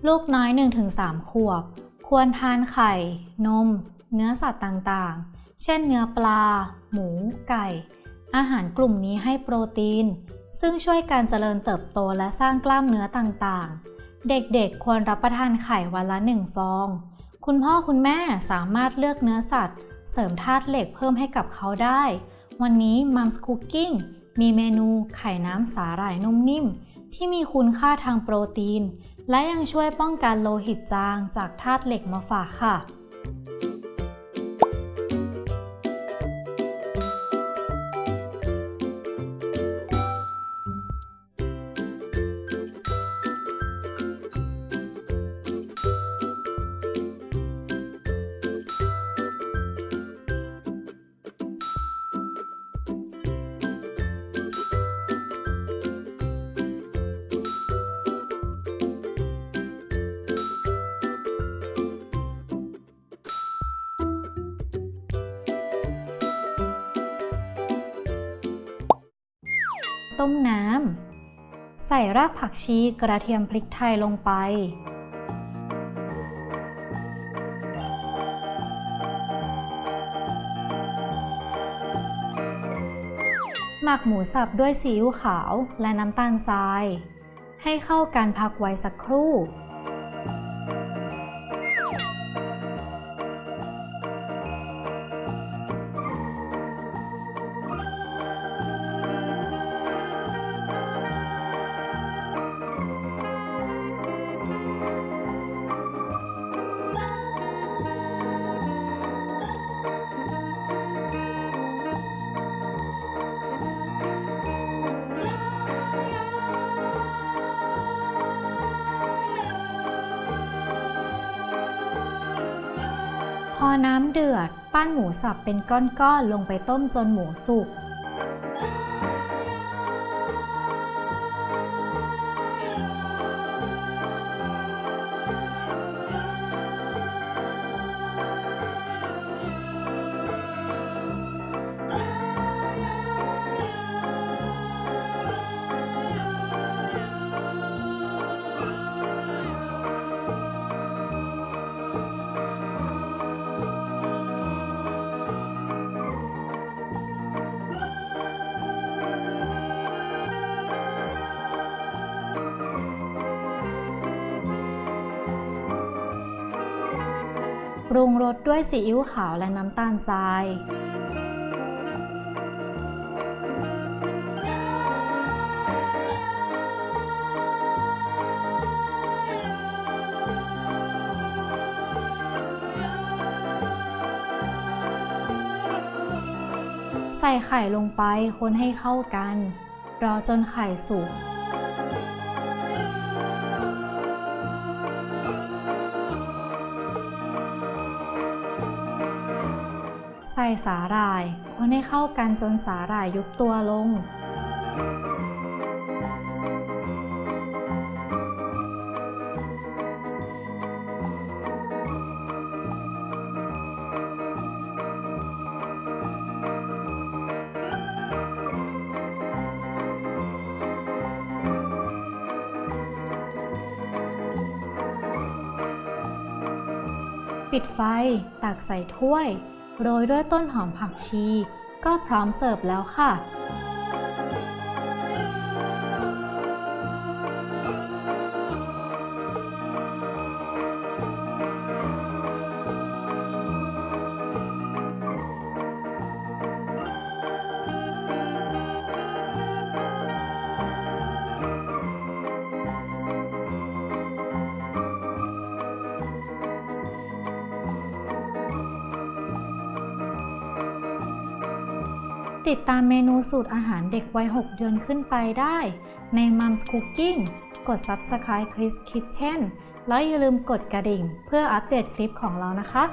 ลูกน้อย 1-3 ขวบควรทานไข่ นม เนื้อสัตว์ต่างๆเช่นเนื้อปลา หมู ไก่อาหารกลุ่มนี้ให้โปรตีนซึ่งช่วยการเจริญเติบโตและสร้างกล้ามเนื้อต่างๆเด็กๆควรรับประทานไข่วันละ1 ฟองคุณพ่อคุณแม่สามารถเลือกเนื้อสัตว์เสริมธาตุเหล็กเพิ่มให้กับเขาได้วันนี้ Mom's Cooking มีเมนูไข่น้ำสาหร่ายนุ่มนิ่มที่มีคุณค่าทางโปรตีนและยังช่วยป้องกันโลหิตจางจากธาตุเหล็กมาฝากค่ะต้มน้ำใส่รากผักชีกระเทียมพริกไทยลงไปหมักหมูสับด้วยซีอิ๊วขาวและน้ำตาลทรายให้เข้ากันพักไว้สักครู่พอน้ำเดือดปั้นหมูสับเป็นก้อนๆลงไปต้มจนหมูสุกปรุงรสด้วยซีอิ๊วขาวและน้ำตาลทรายใส่ไข่ลงไปคนให้เข้ากันรอจนไข่สุกใส่สาหร่ายคนให้เข้ากันจนสาหร่ายยุบตัวลงปิดไฟตักใส่ถ้วยโรยด้วยต้นหอมผักชีก็พร้อมเสิร์ฟแล้วค่ะติดตามเมนูสูตรอาหารเด็กวัย 6 เดือนขึ้นไปได้ใน Mom's Cooking กด Subscribe Chris Kitchen แล้วอย่าลืมกดกระดิ่งเพื่ออัปเดตคลิปของเรานะคะ